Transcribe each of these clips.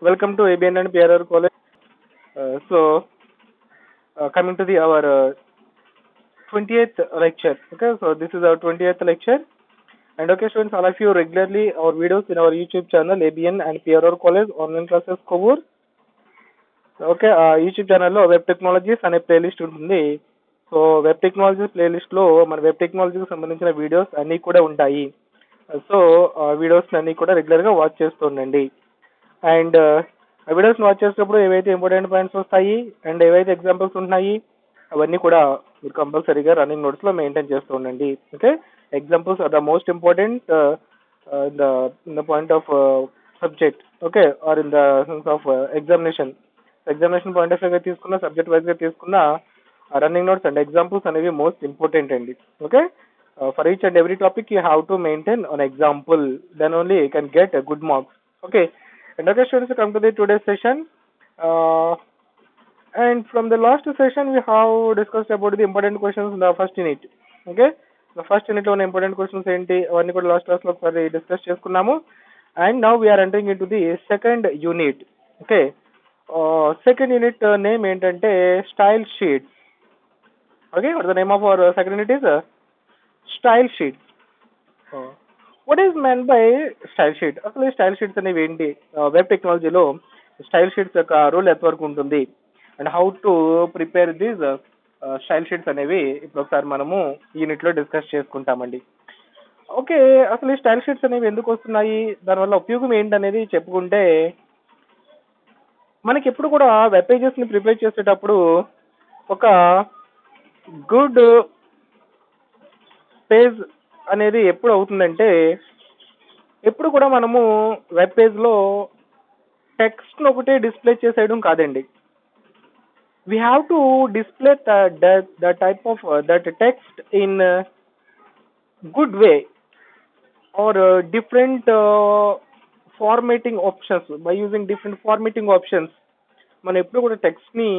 Welcome to ABN and PRR College. Coming to the our 20th lecture. Okay, so this is our 20th lecture. And okay, students, all of you regularly our videos in our YouTube channel ABN and PRR College online classes cover. Okay YouTube ఛానల్లో web technologies అనే playlist ఉంటుంది. So web technologies ప్లేలిస్ట్లో మన web టెక్నాలజీకి సంబంధించిన videos అన్నీ కూడా ఉంటాయి. సో వీడియోస్ అన్నీ కూడా రెగ్యులర్గా వాచ్ చేస్తూ ఉండండి. అండ్ ఆ వీడియోస్ని వాచ్ చేసేటప్పుడు ఏవైతే ఇంపార్టెంట్ పాయింట్స్ వస్తాయి అండ్ ఏవైతే ఎగ్జాంపుల్స్ ఉంటున్నాయి అవన్నీ కూడా మీరు కంపల్సరీగా రన్నింగ్ నోట్స్లో మెయింటైన్ చేస్తూ ఉండండి. Okay, examples are the most important in the point of subject. Okay, are in the sense of examination point of వ్యూగా తీసుకున్న సబ్జెక్ట్ వైజ్గా తీసుకున్న రన్నింగ్ నోట్స్ అండ్ ఎగ్జాంపుల్స్ అనేవి మోస్ట్ ఇంపార్టెంట్ అండి. Okay, for each and every topic you have to maintain an example, then only you can get a good marks. Okay, and okay students, come to the today's session. And from the last session we have discussed about the important questions in the first unit. Okay, the first unit లో ఉన్న important questions ఏంటి అవన్నీ కూడా last class లో ఒకసారి discuss చేసుకున్నాము. And now we are entering in to the second unit. Okay, second unit name ఏంటంటే style sheets. Okay, what the name of our second unit is style sheets. What is meant by style sheet? అసలు ఈ style sheets అనేవి ఏంటి? Web టెక్నాలజీలో style sheets యొక్క role ఎంతవరకు ఉంటుంది and how to prepare these style sheets అనేవి ఇప్పుడు ఒకసారి మనము యూనిట్లో డిస్కస్ చేసుకుంటామండి. ఓకే, అసలు ఈ స్టైల్ షీట్స్ అనేవి ఎందుకు వస్తున్నాయి, దానివల్ల ఉపయోగం ఏంటనేది చెప్పుకుంటే, మనకి ఎప్పుడు కూడా వెబ్ పేజెస్ని ప్రిపేర్ చేసేటప్పుడు ఒక గుడ్ పేజ్ అనేది ఎప్పుడు అవుతుందంటే, ఎప్పుడు కూడా మనము వెబ్ పేజ్లో టెక్స్ట్ ఒకటే డిస్ప్లే చేసేయడం కాదండి. We have to display the type of that text in good way or different formatting options. By using different formatting options మనం ఎప్పుడు కూడా టెక్స్ట్ని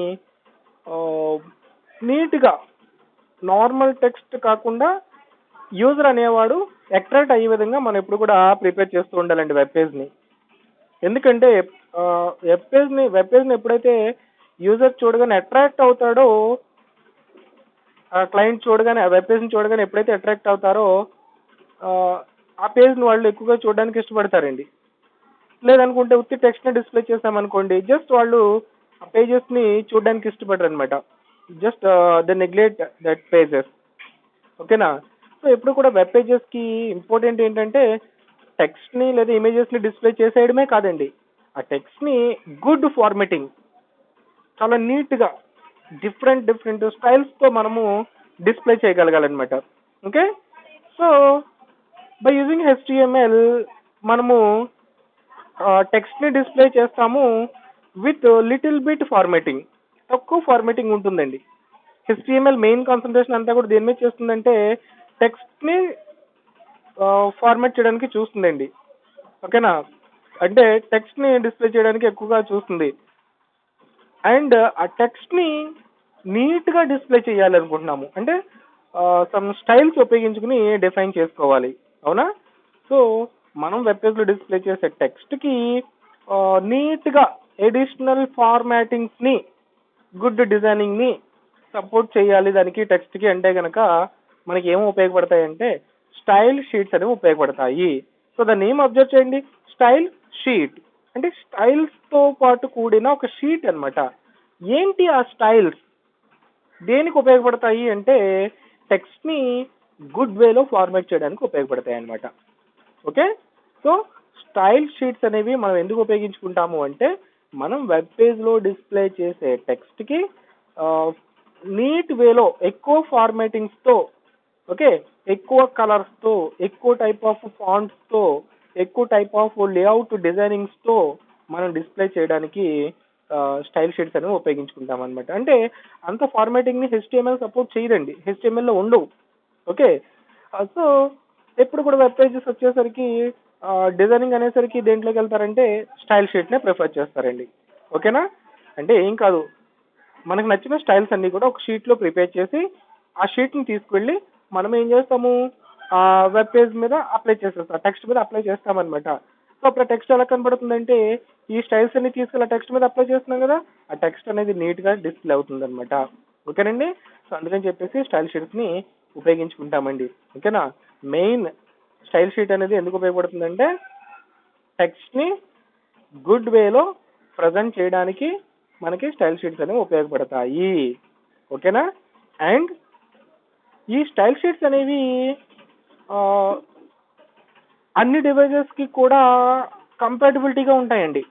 నీట్గా, నార్మల్ టెక్స్ట్ కాకుండా యూజర్ అనేవాడు అట్రాక్ట్ అయ్యే విధంగా మనం ఎప్పుడు కూడా ప్రిపేర్ చేస్తూ ఉండాలండి వెబ్ పేజ్ని. ఎందుకంటే వెబ్ పేజ్ని ఎప్పుడైతే యూజర్ చూడగానే అట్రాక్ట్ అవుతాడో, క్లయింట్ చూడగానే వెబ్ పేజ్ని చూడగానే ఎప్పుడైతే అట్రాక్ట్ అవుతారో ఆ పేజ్ని వాళ్ళు ఎక్కువగా చూడడానికి ఇష్టపడతారండి. లేదనుకుంటే ఉత్తి టెక్స్ట్ని డిస్ప్లే చేసామనుకోండి, జస్ట్ వాళ్ళు ఆ పేజెస్ని చూడడానికి ఇష్టపడరు అనమాట. Just the neglect that pages. ఓకేనా? సో ఎప్పుడు కూడా వెబ్ పేజెస్కి ఇంపార్టెంట్ ఏంటంటే టెక్స్ట్ని లేదా ఇమేజెస్ని డిస్ప్లే చేసేయడమే కాదండి, ఆ టెక్స్ట్ని గుడ్ ఫార్మేటింగ్, చాలా నీట్గా డిఫరెంట్ స్టైల్స్తో మనము డిస్ప్లే చేయగలగాలన్నమాట. Okay, so by using HTML మనము టెక్స్ట్ని డిస్ప్లే చేస్తాము విత్ లిటిల్ బిట్ ఫార్మేటింగ్. తక్కువ ఫార్మేటింగ్ ఉంటుందండి. HTML మెయిన్ కాన్సన్ట్రేషన్ అంతా కూడా దేని మీద చేస్తుందంటే టెక్స్ట్ని ఫార్మాట్ చేయడానికి చూస్తుందండి. ఓకేనా? అంటే టెక్స్ట్ని డిస్ప్లే చేయడానికి ఎక్కువగా చూస్తుంది. అండ్ ఆ టెక్స్ట్ని నీట్గా డిస్ప్లే చేయాలనుకుంటున్నాము అంటే సమ్ స్టైల్స్ ఉపయోగించుకుని డిఫైన్ చేసుకోవాలి. అవునా? సో మనం వెబ్ పేజ్లో డిస్ప్లే చేసే టెక్స్ట్కి నీట్గా ఎడిషనల్ ఫార్మాటింగ్స్ని, గుడ్ డిజైనింగ్ని సపోర్ట్ చేయాలి దానికి టెక్స్ట్కి అంటే కనుక మనకి ఏమో ఉపయోగపడతాయంటే స్టైల్ షీట్స్ అనేవి ఉపయోగపడతాయి. సో దాన్ని ఏం అబ్జర్వ్ చేయండి, స్టైల్ షీట్ అంటే స్టైల్స్తో పాటు కూడిన ఒక షీట్ అనమాట. ఏంటి ఆ స్టైల్స్ దేనికి ఉపయోగపడతాయి అంటే టెక్స్ట్ని గుడ్ వేలో ఫార్మాట్ చేయడానికి ఉపయోగపడతాయి అనమాట. ఓకే, సో స్టైల్ షీట్స్ అనేవి మనం ఎందుకు ఉపయోగించుకుంటాము అంటే మనం వెబ్ పేజ్లో డిస్ప్లే చేసే టెక్స్ట్కి నీట్ వేలో ఎక్కువ ఫార్మాటింగ్స్తో, ఓకే, ఎక్కువ కలర్స్తో, ఎక్కువ టైప్ ఆఫ్ ఫాంట్స్తో, ఎక్కువ టైప్ ఆఫ్ లేఅవుట్ డిజైనింగ్స్తో మనం డిస్ప్లే చేయడానికి స్టైల్ షీట్స్ అనేవి ఉపయోగించుకుంటాం అనమాట. అంటే అంత ఫార్మాటింగ్ని HTML సపోర్ట్ చేయదండి, HTMLలో ఉండవు. ఓకే, సో ఎప్పుడు కూడా వెబ్ పేజెస్ వచ్చేసరికి డిజైనింగ్ అనేసరికి దేంట్లోకి వెళ్తారంటే స్టైల్ షీట్నే ప్రిఫర్ చేస్తారండి. ఓకేనా? అంటే ఏం కాదు, మనకు నచ్చిన స్టైల్స్ అన్నీ కూడా ఒక షీట్లో ప్రిపేర్ చేసి ఆ షీట్ని తీసుకువెళ్ళి మనం ఏం చేస్తాము వెబ్ పేజ్ మీద అప్లై చేసేస్తాం, టెక్స్ట్ మీద అప్లై చేస్తామన్నమాట. సో అప్పుడు టెక్స్ట్ ఎలా కనబడుతుందంటే ఈ స్టైల్స్ అన్ని తీసుకెళ్ళి టెక్స్ట్ మీద అప్లై చేస్తున్నాం కదా, ఆ టెక్స్ట్ అనేది నీట్గా డిస్ప్లే అవుతుంది అనమాట. ఓకేనండి. సో అందుకని చెప్పేసి స్టైల్ షీట్స్ని ఉపయోగించుకుంటామండి. ఓకేనా. మెయిన్ స్టైల్ షీట్ అనేది ఎందుకు ఉపయోగపడుతుందంటే టెక్స్ట్ని గుడ్ వేలో ప్రజెంట్ చేయడానికి మనకి స్టైల్ షీట్స్ అనేవి ఉపయోగపడతాయి. ఓకేనా. అండ్ ఈ స్టైల్ షీట్స్ అనేవి ఆ, అన్ని డివైజెస్కి కూడా కంపాటబిలిటీగా ఉంటాయండి.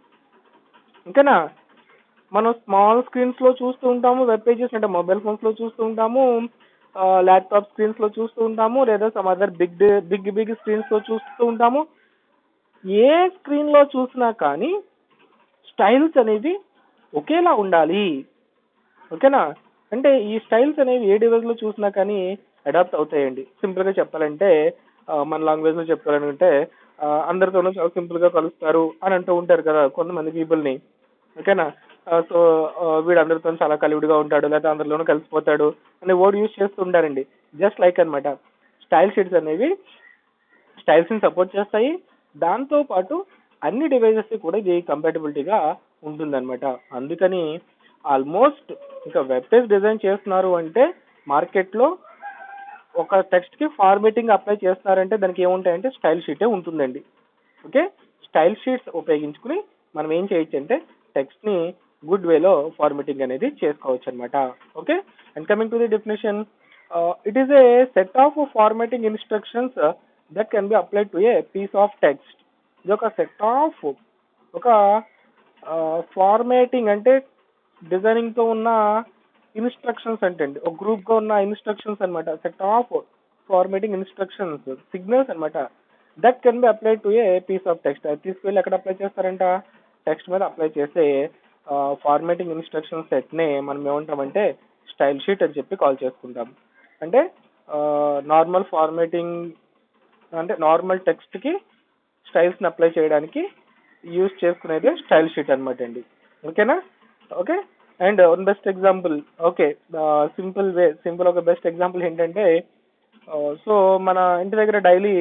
ఓకేనా. మనం స్మాల్ స్క్రీన్స్లో చూస్తూ ఉంటాము, వెబ్ పేజెస్ అంటే మొబైల్ ఫోన్స్లో చూస్తూ ఉంటాము, ల్యాప్టాప్ స్క్రీన్స్లో చూస్తూ ఉంటాము, లేదా some other big big big స్క్రీన్స్లో చూస్తూ ఉంటాము. ఏ స్క్రీన్లో చూసినా కానీ స్టైల్స్ అనేవి ఒకేలా ఉండాలి. ఓకేనా. అంటే ఈ స్టైల్స్ అనేవి ఏ డివైస్లో చూసినా కానీ అడాప్ట్ అవుతాయండి. సింపుల్గా చెప్పాలంటే మన లాంగ్వేజ్లో చెప్పాలంటే అందరితోనూ చాలా సింపుల్గా కలుస్తారు అని అంటూ ఉంటారు కదా కొంతమంది పీపుల్ని. ఓకేనా. సో వీడు అందరితో చాలా కలివిడిగా ఉంటాడు, లేకపోతే అందరిలోనూ కలిసిపోతాడు అనే వర్డ్ యూజ్ చేస్తూ ఉంటారండి. జస్ట్ లైక్ అనమాట. స్టైల్ షీట్స్ అనేవి స్టైల్స్ని సపోర్ట్ చేస్తాయి. దాంతో పాటు అన్ని డివైజెస్ కూడా ఇది కంపాటబిలిటీగా ఉంటుందన్నమాట. అందుకని ఆల్మోస్ట్ ఇంకా వెబ్ పేజ్ డిజైన్ చేస్తున్నారు అంటే మార్కెట్లో ఒక టెక్స్ట్కి ఫార్మేటింగ్ అప్లై చేస్తున్నారంటే దానికి ఏముంటాయంటే స్టైల్ షీటే ఉంటుందండి. ఓకే. స్టైల్ షీట్స్ ఉపయోగించుకుని మనం ఏం చేయొచ్చు అంటే టెక్స్ట్ని గుడ్ వేలో ఫార్మేటింగ్ అనేది చేసుకోవచ్చు అనమాట. Okay. And coming to the definition, it is a set of formatting instructions that can be applied to a piece of text. ఇది ఒక సెట్ ఆఫ్ ఒక ఫార్మేటింగ్ అంటే డిజైనింగ్తో ఉన్న ఇన్స్ట్రక్షన్స్ అంటే అండి ఒక గ్రూప్గా ఉన్న ఇన్స్ట్రక్షన్స్ అనమాట. Set of formatting instructions signals అనమాట. That can be applied to a piece of text. అది తీసుకెళ్ళి ఎక్కడ అప్లై చేస్తారంట, టెక్స్ట్ మీద అప్లై చేసే ఫార్మేటింగ్ ఇన్స్ట్రక్షన్ సెట్నే మనం ఏమంటామంటే స్టైల్ షీట్ అని చెప్పి కాల్ చేసుకుంటాం. అంటే నార్మల్ ఫార్మేటింగ్ అంటే నార్మల్ టెక్స్ట్కి స్టైల్స్ని అప్లై చేయడానికి యూజ్ చేసుకునేది స్టైల్ షీట్ అనమాట అండి. ఓకేనా. Okay. And one best example, okay, simple ఒక బెస్ట్ ఎగ్జాంపుల్ ఏంటంటే సో మన ఇంటి దగ్గర డైలీ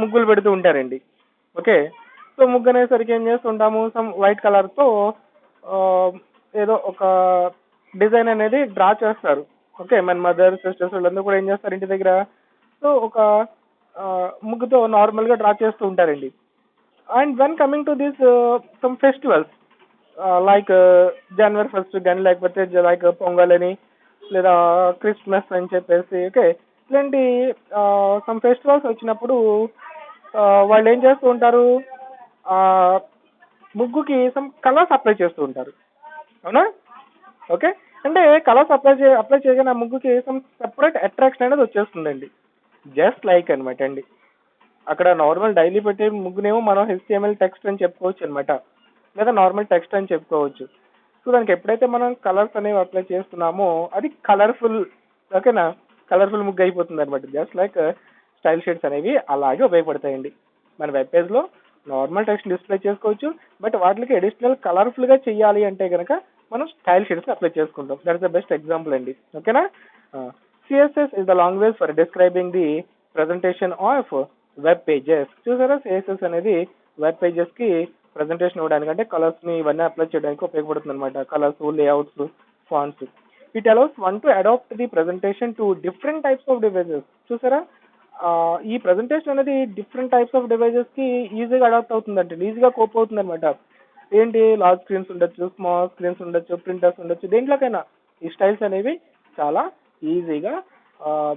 ముగ్గులు పెడుతూ ఉంటారండి. ఓకే. సో ముగ్గు అనేసరికి ఏం చేస్తుంటాము, సమ్ వైట్ కలర్తో ఏదో ఒక డిజైన్ అనేది డ్రా చేస్తారు. ఓకే. మన మదర్ సిస్టర్స్ వాళ్ళందరూ కూడా ఏం చేస్తారు ఇంటి దగ్గర, సో ఒక ముగ్గుతో నార్మల్గా డ్రా చేస్తూ ఉంటారండి. And when coming to this some festivals like January first కానీ లేకపోతే లైక్ పొంగల్ అని లేదా క్రిస్మస్ అని చెప్పేసి, ఓకే, ఇలాంటి సమ్ ఫెస్టివల్స్ వచ్చినప్పుడు వాళ్ళు ఏం చేస్తూ ఉంటారు, ముగ్గుకి సమ్ కలర్స్ అప్లై చేస్తూ ఉంటారు. అవునా. ఓకే. అంటే కలర్స్ అప్లై చేయగానే ఆ ముగ్గుకి సమ్ సెపరేట్ అట్రాక్షన్ అనేది వచ్చేస్తుందండి. జస్ట్ లైక్ అనమాట అండి. అక్కడ నార్మల్ డైలీ పెట్టే ముగ్గునేమో మనం HTML టెక్స్ట్ అని చెప్పుకోవచ్చు అనమాట, లేదా నార్మల్ టెక్స్ట్ అని చెప్పుకోవచ్చు. సో దానికి ఎప్పుడైతే మనం కలర్స్ అనేవి అప్లై చేస్తున్నామో అది కలర్ఫుల్, ఓకేనా, కలర్ఫుల్ ముగ్గు అయిపోతుంది అనమాట. జస్ట్ లైక్ స్టైల్ షీట్స్ అనేవి అలాగే ఉపయోగపడతాయండి. మన వెబ్ పేజ్లో నార్మల్ టెక్స్ట్ డిస్ప్లే చేసుకోవచ్చు, బట్ వాటికి అడిషనల్ కలర్ఫుల్గా చేయాలి అంటే కనుక మనం స్టైల్ షీట్స్ అప్లై చేసుకుంటాం. That is the best example అండి. ఓకేనా. CSS is the language for describing the presentation of web pages. చూసారా, సిఎస్ఎస్ అనేది వెబ్ పేజెస్కి ప్రజెంటేషన్ ఇవ్వడానికి అంటే కలర్స్ని ఇవన్నీ అప్లై చేయడానికి ఉపయోగపడుతుంది అనమాట. Colours, layouts, fonts. It allows one to adapt the presentation to different types of devices. చూసారా, ఈ ప్రజెంటేషన్ అనేది డిఫరెంట్ టైప్స్ ఆఫ్ డివైజెస్కి ఈజీగా అడాప్ట్ అవుతుందంటే ఈజీగా కోప్ అవుతుంది అనమాట. ఏంటి, లార్జ్ స్క్రీన్స్ ఉండొచ్చు, స్మాల్ స్క్రీన్స్ ఉండొచ్చు, ప్రింటర్స్ ఉండొచ్చు, దేంట్లోకైనా ఈ స్టైల్స్ అనేవి చాలా ఈజీగా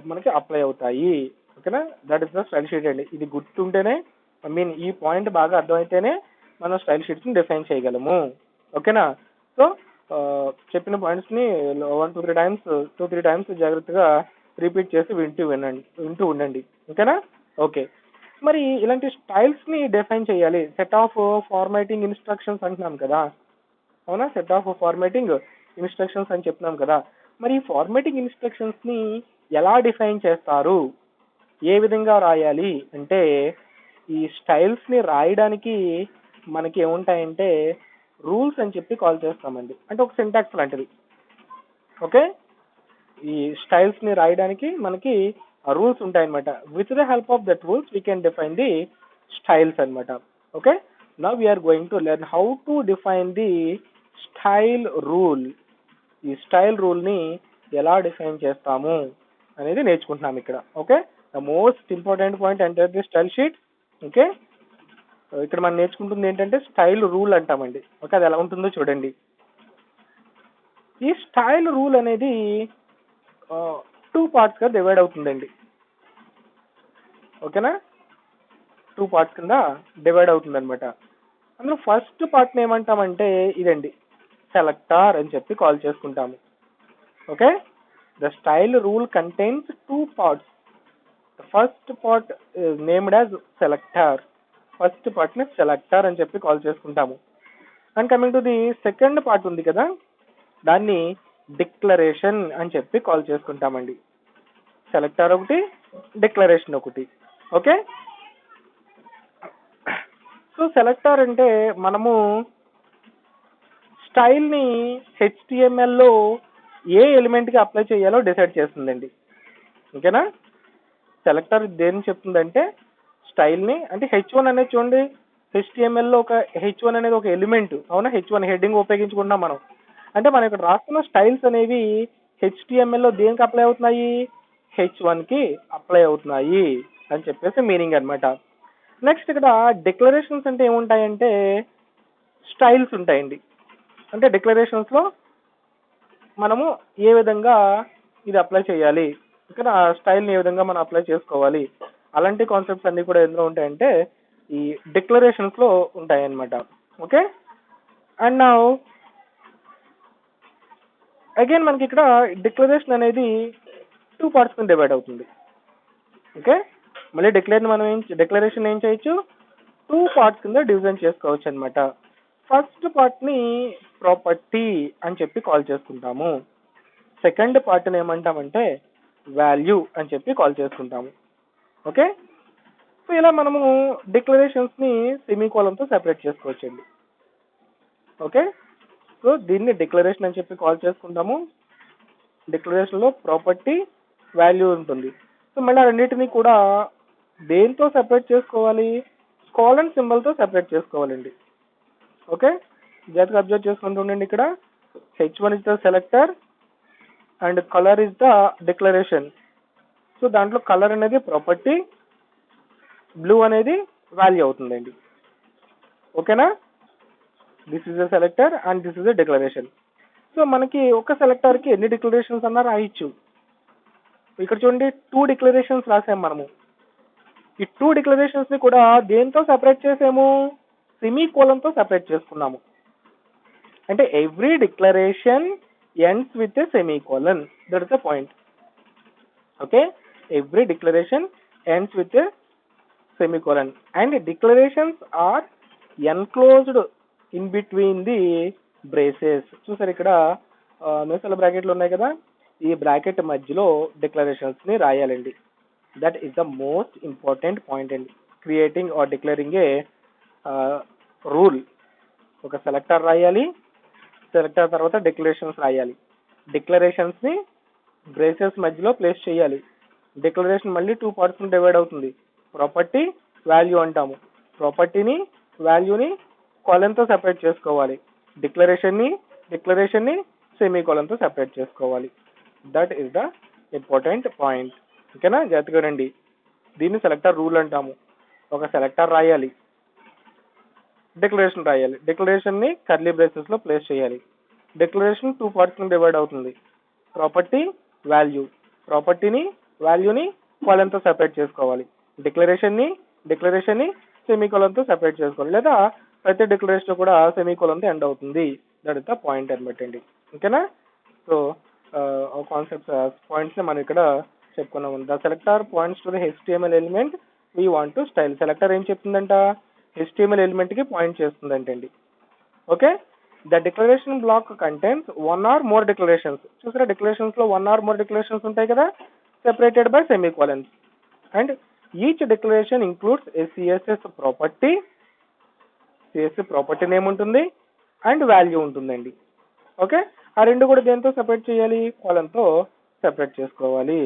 మనకి అప్లై అవుతాయి. ఓకేనా. That is the style sheet అండి. ఇది గుర్తుంటేనే, ఐ మీన్ ఈ పాయింట్ బాగా అర్థమైతేనే మనం స్టైల్ షీట్స్ని డిఫైన్ చేయగలము. ఓకేనా. సో చెప్పిన పాయింట్స్ని 2-3 టైమ్స్ జాగ్రత్తగా రిపీట్ చేసి వింటూ ఉండండి. ఓకేనా. ఓకే. మరి ఇలాంటి స్టైల్స్ని డిఫైన్ చేయాలి, సెట్ ఆఫ్ ఫార్మాటింగ్ ఇన్స్ట్రక్షన్స్ అంటున్నాం కదా. అవునా, సెట్ ఆఫ్ ఫార్మాటింగ్ ఇన్స్ట్రక్షన్స్ అని చెప్తున్నాం కదా. మరి ఈ ఫార్మాటింగ్ ఇన్స్ట్రక్షన్స్ని ఎలా డిఫైన్ చేస్తారు, ఏ విధంగా రాయాలి అంటే ఈ స్టైల్స్ని రాయడానికి మనకి ఏముంటాయంటే రూల్స్ అని చెప్పి కాల్ చేస్తామండి. అంటే ఒక సింటాక్స్ లాంటిది. ఓకే. ఈ స్టైల్స్ని రాయడానికి మనకి రూల్స్ ఉంటాయన్నమాట. With the help of that rules we can define the styles అన్నమాట. Okay, now we are going to learn how to define the style rule. ఈ స్టైల్ రూల్ ని ఎలా డిఫైన్ చేస్తాము అనేది నేర్చుకుంటున్నాం ఇక్కడ. Okay, the most important point enter the style sheet. ఓకే, ఇక్కడ మనం నేర్చుకుంటుంది ఏంటంటే స్టైల్ రూల్ అంటామండి. ఓకే, అది ఎలా ఉంటుందో చూడండి. ఈ స్టైల్ రూల్ అనేది 2 parts గా డివైడ్ అవుతుందండి. ఓకేనా, 2 parts కింద డివైడ్ అవుతుంది అనమాట. అందులో ఫస్ట్ పార్ట్ ఏమంటామంటే ఇదండి, సెలెక్టార్ అని చెప్పి కాల్ చేసుకుంటాము. Okay, the style rule contains 2 parts. The first part named as selector. First part ని సెలెక్టార్ అని చెప్పి కాల్ చేసుకుంటాము. And coming to the second part ఉంది కదా, దాన్ని డిక్లరేషన్ అని చెప్పి కాల్ చేసుకుంటామండి. సెలెక్టార్ ఒకటి, డిక్లరేషన్ ఒకటి. ఓకే, సో సెలెక్టార్ అంటే మనము స్టైల్ ని HTML లో ఏ ఎలిమెంట్ కి అప్లై చేయాలో డిసైడ్ చేస్తుందండి. ఓకేనా, సెలెక్టర్ దేని చెప్తుందంటే స్టైల్ ని, అంటే H1 అనేది చూడండి, HTML లో ఒక H1 అనేది ఒక ఎలిమెంట్. అవునా, H1 హెడ్డింగ్ ఉపయోగించుకుంటున్నాం మనం. అంటే మనం ఇక్కడ రాస్తున్న స్టైల్స్ అనేవి HTML లో దేనికి అప్లై అవుతున్నాయి, H1 కి అప్లై అవుతున్నాయి అని చెప్పేసి మీనింగ్ అన్నమాట. నెక్స్ట్ ఇక్కడ డిక్లరేషన్స్ అంటే ఏముంటాయంటే స్టైల్స్ ఉంటాయండి. అంటే డిక్లరేషన్స్ లో మనము ఏ విధంగా ఇది అప్లై చేయాలి, ఇక్కడ స్టైల్ ని ఏ విధంగా మనం అప్లై చేసుకోవాలి, అలాంటి కాన్సెప్ట్స్ అన్ని కూడా ఎందులో ఉంటాయంటే ఈ డిక్లరేషన్స్ లో ఉంటాయి అన్నమాట. ఓకే, అండ్ నౌ అగైన్ మనకి ఇక్కడ డిక్లరేషన్ అనేది 2 parts కింద డివైడ్ అవుతుంది. ఓకే, మళ్ళీ డిక్లరేషన్ ఏం చేయొచ్చు, 2 parts కింద డివిజన్ చేసుకోవచ్చు అన్నమాట. ఫస్ట్ పార్ట్ ని ప్రాపర్టీ అని చెప్పి కాల్ చేసుకుంటాము. సెకండ్ పార్ట్ ని ఏమంటామంటే వాల్యూ అని చెప్పి కాల్ చేసుకుంటాము. ఓకే, సో ఇలా మనము డిక్లరేషన్స్ ని సెమీకోలన్ తో సెపరేట్ చేసుకోవచ్చండి. ఓకే, సో దీన్ని డిక్లరేషన్ అని చెప్పి కాల్ చేసుకుంటాము. డిక్లరేషన్ లో ప్రాపర్టీ, వాల్యూ ఉంటుంది. సో మళ్ళీ ఆ రెండింటిని కూడా దేంతో సెపరేట్ చేసుకోవాలి, కాలన్ సింబల్ తో సెపరేట్ చేసుకోవాలండి. ఓకే, జాగ్రత్తగా అబ్జర్వ్ చేసుకుంటూ ఉండండి. ఇక్కడ H1 is the selector and colour is the declaration. So దాంట్లో కలర్ అనేది ప్రాపర్టీ, బ్లూ అనేది వాల్యూ అవుతుందండి. ఓకేనా, this is the selector and this is the declaration. So మనకి ఒక సెలెక్టర్ కి ఎన్ని డిక్లరేషన్స్ అన్నా రాయొచ్చు. ఇక్కడ చూడండి 2 డిక్లరేషన్స్ రాసాం మనము. ఈ 2 డిక్లరేషన్స్ ని కూడా దేంతో సెపరేట్ చేసాము, సెమీకోలన్ తో సెపరేట్ చేసుకున్నాము. అంటే every declaration ends with a semicolon. That is the point. Okay, every declaration ends with a semicolon and declarations are enclosed in between the braces. చూసారు ఇక్కడ మెసల బ్రాకెట్లు ఉన్నాయి కదా, ఈ బ్రాకెట్ మధ్యలో డిక్లరేషన్స్ ని రాయాలండి. That is the most important point అండి, creating or declaring a rule. ఒక సెలెక్టర్ రాయాలి, సెలెక్టర్ తర్వాత డిక్లరేషన్స్ రాయాలి. డిక్లరేషన్స్ ని బ్రేసెస్ మధ్యలో ప్లేస్ చేయాలి. డిక్లరేషన్ మళ్ళీ 2 parts ని డివైడ్ అవుతుంది. ప్రాపర్టీ, వాల్యూ అంటాము. ప్రాపర్టీని, వాల్యూని కాలన్ తో సెపరేట్ చేసుకోవాలి. డిక్లరేషన్ ని సెమీకోలన్ తో సెపరేట్ చేసుకోవాలి. That is the important point. ఓకేనా, జాగ్రత్తగా రండి. దీన్ని సెలెక్టర్ రూల్ అంటాము. ఒక సెలెక్టర్ రాయాలి, డిక్లరేషన్ రాయాలి. డిక్లరేషన్ ని కర్లీ బ్రేసెస్ లో ప్లేస్ చేయాలి. డిక్లరేషన్ 2 parts ని డివైడ్ అవుతుంది. Property, value. ప్రాపర్టీని, వాల్యూని కాలన్ తో సెపరేట్ చేసుకోవాలి. డిక్లరేషన్ ని సెమీకోలన్ తో సెపరేట్ చేసుకోవాలి, లేదా ప్రతి డిక్లరేషన్ కూడా సెమీకోలన్ తో ఎండ్ అవుతుంది. దట్ ఇస్ ద పాయింట్ అన్నమాట అండి. ఓకేనా, సో కాన్సెప్ట్స్ పాయింట్స్ ని మనం ఇక్కడ చెప్పుకున్నాం. The selector points to the HTML element we want to style. Selector ఏం చెప్తుందంట, HTML ఎలిమెంట్ కి పాయింట్ చేస్తుందంటండి. Okay, the declaration block contains 1 or more declarations. చూసారా, డిక్లరేషన్స్ లో 1 or more declarations ఉంటాయి కదా, separated by semicolons. And each declaration includes a CSS property, CSS property name ఉంటుంది, and value ఉంటుందండి. ఓకే, ఆ రెండు కూడా దేంతో సెపరేట్ చేయాలి, కాలన్ తో సెపరేట్ చేసుకోవాలి.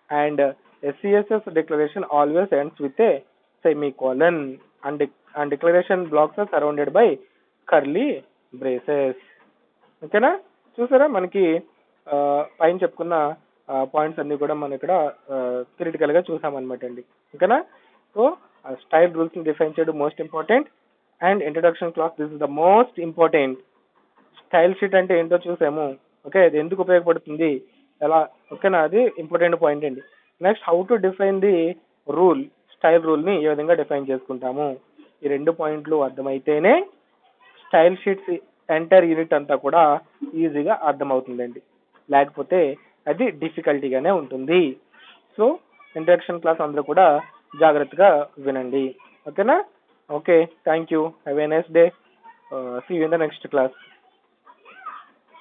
And CSS declaration always ends with a semicolon, and declaration blocks are surrounded by curly braces. ఓకేనా? చూసారా మనకి పైన చెప్పుకున్న పాయింట్స్ అన్ని కూడా మనం ఇక్కడ థియరిటికల్ గా చూసామన్నమాట అండి. ఓకేనా? సో స్టైల్ రూల్స్ ని డిఫైన్ చేయడం most important, and introduction class this is the most important. Style sheet అంటే ఏంటో చూసాము. ఓకే, అది ఎందుకు ఉపయోగపడుతుంది, ఎలా, ఓకేనా, అది ఇంపార్టెంట్ పాయింట్ అండి. Next how to define the rule, style rule ని ఏ విధంగా డిఫైన్ చేసుకుంటాము. ఈ 2 పాయింట్లు అర్థమైతేనే స్టైల్ షీట్స్ ఎంటైర్ యూనిట్ అంతా కూడా ఈజీగా అర్థమవుతుందండి, లేకపోతే అది డిఫికల్టీగానే ఉంటుంది. సో ఇంట్రడక్షన్ క్లాస్ అందరూ కూడా జాగ్రత్తగా వినండి. ఓకేనా? Okay, thank you, have a nice day, see you in the next class.